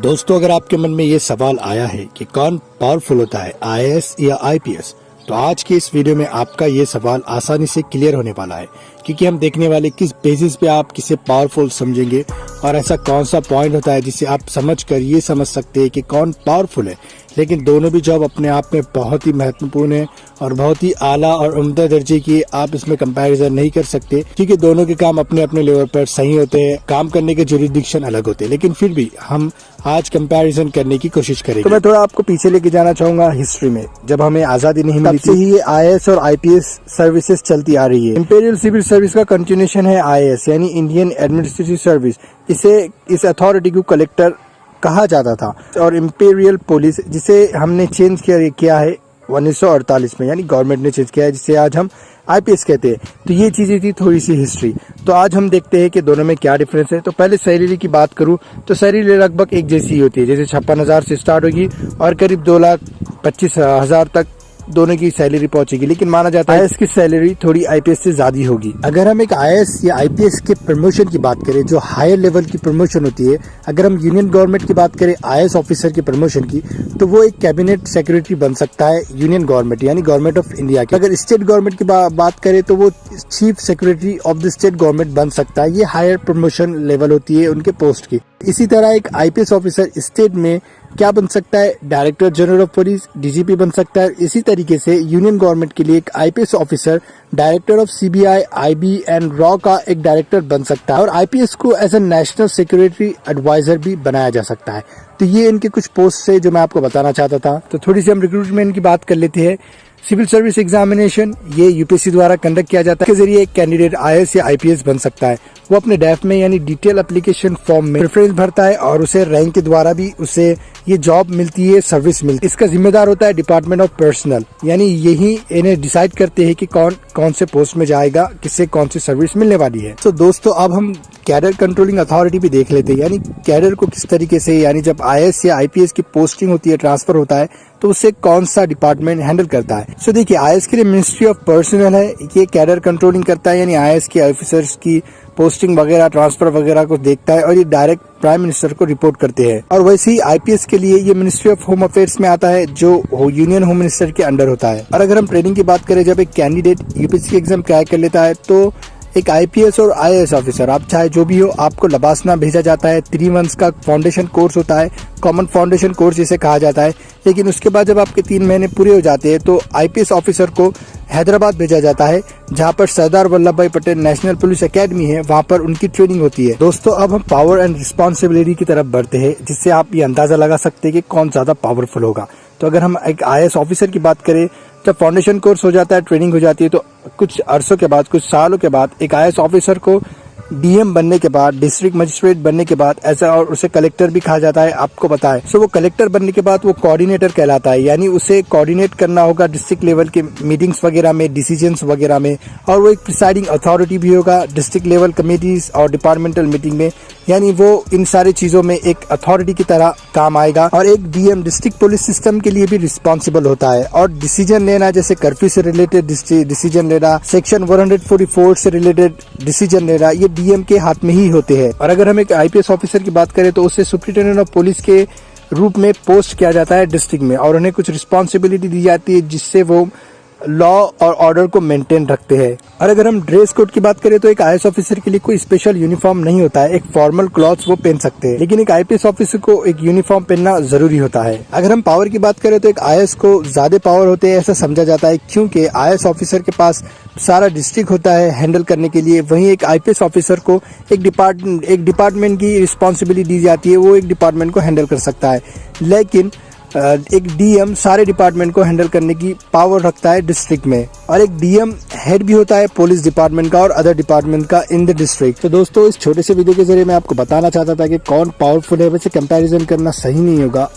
दोस्तों, अगर आपके मन में ये सवाल आया है कि कौन पावरफुल होता है, आईएएस या आईपीएस, तो आज के इस वीडियो में आपका ये सवाल आसानी से क्लियर होने वाला है, क्योंकि हम देखने वाले किस बेसिस पे आप किसे पावरफुल समझेंगे और ऐसा कौन सा पॉइंट होता है जिसे आप समझकर ये समझ सकते हैं कि कौन पावरफुल है। लेकिन दोनों भी जॉब अपने आप में बहुत ही महत्वपूर्ण है और बहुत ही आला और उम्दा दर्जे की, आप इसमें कंपैरिजन नहीं कर सकते, क्योंकि दोनों के काम अपने अपने लेवल पर सही होते हैं, काम करने के जुरिडिक्शन अलग होते हैं। लेकिन फिर भी हम आज कंपैरिजन करने की कोशिश करेंगे। तो मैं थोड़ा आपको पीछे लेके जाना चाहूंगा हिस्ट्री में। जब हमें आजादी नहीं मिली थी, ये आईएएस और आईपीएस सर्विसेज चलती आ रही है। इंपीरियल सिविल सर्विस का कंटिन्यूएशन है आईएएस, यानी इंडियन एडमिनिस्ट्रेटिव सर्विस। इस अथॉरिटी को कलेक्टर कहा जाता था। और इंपीरियल पुलिस, जिसे हमने चेंज किया है 1948 में, यानी गवर्नमेंट ने चेंज किया है, जिसे आज हम आईपीएस कहते हैं। तो ये चीजें थी थोड़ी सी हिस्ट्री। तो आज हम देखते हैं कि दोनों में क्या डिफरेंस है। तो पहले सैलरी की बात करूं तो सैलरी लगभग एक जैसी होती है, जैसे 56,000 से स्टार्ट होगी और करीब 2,25,000 तक दोनों की सैलरी पहुंचेगी। लेकिन माना जाता है इसकी सैलरी थोड़ी आईपीएस से ज्यादा होगी। अगर हम एक आईएएस या आईपीएस के प्रमोशन की बात करें, जो हायर लेवल की प्रमोशन होती है, अगर हम यूनियन गवर्नमेंट की बात करें आईएएस ऑफिसर की प्रमोशन की, तो वो एक कैबिनेट सेक्रेटरी बन सकता है यूनियन गवर्नमेंट, यानी गवर्नमेंट ऑफ इंडिया की। अगर स्टेट गवर्नमेंट की बात करें तो वो chief secretary of the state government बन सकता है। ये हायर प्रमोशन लेवल होती है उनके पोस्ट की। इसी तरह एक आईपीएस ऑफिसर स्टेट में क्या बन सकता है, director general of police, DGP बन सकता है। इसी तरीके से यूनियन गवर्नमेंट के लिए एक IPS officer director of CBI, IB and रॉ का एक डायरेक्टर बन सकता है। और आईपीएस को as a national security adviser भी बनाया जा सकता है। तो ये इनके कुछ पोस्ट है जो मैं आपको बताना चाहता था। तो थोड़ी सी हम रिक्रूटमेंट की बात कर लेते हैं। सिविल सर्विस एग्जामिनेशन ये यूपीएससी द्वारा कंडक्ट किया जाता है। इसके जरिए एक कैंडिडेट आईएएस या आईपीएस बन सकता है। वो अपने डैफ में, यानी डिटेल एप्लीकेशन फॉर्म में प्रेफरेंस भरता है और उसे रैंक के द्वारा भी उसे ये जॉब मिलती है, सर्विस मिलती है। इसका जिम्मेदार होता है डिपार्टमेंट ऑफ पर्सनल, यानी यही इन्हें डिसाइड करते हैं कि कौन से पोस्ट में जाएगा, किससे कौन सी सर्विस मिलने वाली है। तो दोस्तों, अब हम कैडर कंट्रोलिंग अथॉरिटी भी देख लेते हैं, यानी कैडर को किस तरीके से, यानी जब आईएएस या आईपीएस की पोस्टिंग होती है, ट्रांसफर होता है, तो उससे कौन सा डिपार्टमेंट हैंडल करता है। सो देखिए, आईएएस के लिए मिनिस्ट्री ऑफ पर्सनल है, ये कैडर कंट्रोलिंग करता है, यानी आईएएस के ऑफिसर्स की पोस्टिंग वगैरह, ट्रांसफर वगैरह को देखता है और ये डायरेक्ट प्राइम मिनिस्टर को रिपोर्ट करते हैं। और वैसे ही आईपीएस के लिए ये मिनिस्ट्री ऑफ होम अफेयर्स में आता है, जो यूनियन होम मिनिस्टर के अंडर होता है। और अगर हम ट्रेनिंग की बात करें, जब एक कैंडिडेट यूपीएससी एग्जाम क्रैक कर लेता है, तो एक आईपीएस और आईएएस ऑफिसर, आप चाहे जो भी हो, आपको लबासना भेजा जाता है। 3 मंथ्स का फाउंडेशन कोर्स होता है, कॉमन फाउंडेशन कोर्स जिसे कहा जाता है। लेकिन उसके बाद जब आपके 3 महीने पूरे हो जाते हैं, तो आईपीएस ऑफिसर को हैदराबाद भेजा जाता है, जहां पर सरदार वल्लभ भाई पटेल नेशनल पुलिस एकेडमी है, वहां पर उनकी ट्रेनिंग होती है। दोस्तों, अब हम पावर एंड रिस्पॉन्सिबिलिटी की तरफ बढ़ते हैं, जिससे आप ये अंदाजा लगा सकते हैं कि कौन ज्यादा पावरफुल होगा। तो अगर हम एक आईएएस ऑफिसर की बात करें, जब फाउंडेशन कोर्स हो जाता है, ट्रेनिंग हो जाती है, तो कुछ अरसों के बाद, कुछ सालों के बाद, एक आईएएस ऑफिसर को डीएम बनने के बाद, डिस्ट्रिक्ट मजिस्ट्रेट बनने के बाद, ऐसा, और उसे कलेक्टर भी कहा जाता है, आपको पता है। सो वो कलेक्टर बनने के बाद वो कोऑर्डिनेटर कहलाता है, यानी उसे कोऑर्डिनेट करना होगा डिस्ट्रिक्ट लेवल के मीटिंग्स वगैरह में, डिसीजंस वगैरह में। और वो एक प्रिसाइडिंग अथॉरिटी भी होगा डिस्ट्रिक्ट लेवल कमेटीज और डिपार्टमेंटल मीटिंग में, यानी वो इन सारी चीजों में एक अथॉरिटी की तरह काम आएगा। और एक डीएम डिस्ट्रिक्ट पुलिस सिस्टम के लिए भी रिस्पॉन्सिबल होता है। और डिसीजन लेना, जैसे कर्फ्यू से रिलेटेड डिसीजन लेना, सेक्शन 144 से रिलेटेड डिसीजन लेना, ये डीएम के हाथ में ही होते हैं। और अगर हम एक आईपीएस ऑफिसर की बात करें, तो उसे सुप्रिंटेंडेंट ऑफ पुलिस के रूप में पोस्ट किया जाता है डिस्ट्रिक्ट में, और उन्हें कुछ रिस्पॉन्सिबिलिटी दी जाती है, जिससे वो लॉ और ऑर्डर को मेंटेन रखते हैं। और अगर हम ड्रेस कोड की बात करें, तो एक आईएएस ऑफिसर के लिए कोई स्पेशल यूनिफॉर्म नहीं होता है, एक फॉर्मल क्लॉथ्स वो पहन सकते हैं। लेकिन एक आईपीएस ऑफिसर को एक यूनिफॉर्म पहनना जरूरी होता है। अगर हम पावर की बात करें, तो एक आईएएस को ज्यादा पावर होते हैं, ऐसा समझा जाता है, क्योंकि आईएएस ऑफिसर के पास सारा डिस्ट्रिक्ट होता है हैंडल करने के लिए। वहीं एक आईपीएस ऑफिसर को एक डिपार्टमेंट की रिस्पॉन्सिबिलिटी दी जाती है, वो एक डिपार्टमेंट को हैंडल कर सकता है। लेकिन एक डीएम सारे डिपार्टमेंट को हैंडल करने की पावर रखता है डिस्ट्रिक्ट में। और एक डीएम हेड भी होता है पुलिस डिपार्टमेंट का और अदर डिपार्टमेंट का इन द डिस्ट्रिक्ट। तो दोस्तों, इस छोटे से वीडियो के जरिए मैं आपको बताना चाहता था कि कौन पावरफुल है। वैसे कंपैरिजन करना सही नहीं होगा।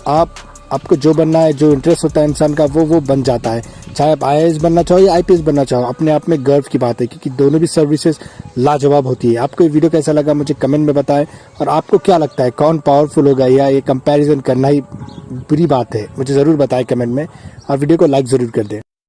आपको जो बनना है, जो इंटरेस्ट होता है इंसान का, वो बन जाता है। चाहे आप आईएएस बनना चाहो या आईपीएस बनना चाहो, अपने आप में गर्व की बात है, क्योंकि दोनों भी सर्विसेज लाजवाब होती है। आपको ये वीडियो कैसा लगा मुझे कमेंट में बताएं, और आपको क्या लगता है कौन पावरफुल होगा, या ये कंपैरिजन करना ही बुरी बात है, मुझे जरूर बताएं कमेंट में, और वीडियो को लाइक जरूर कर दें।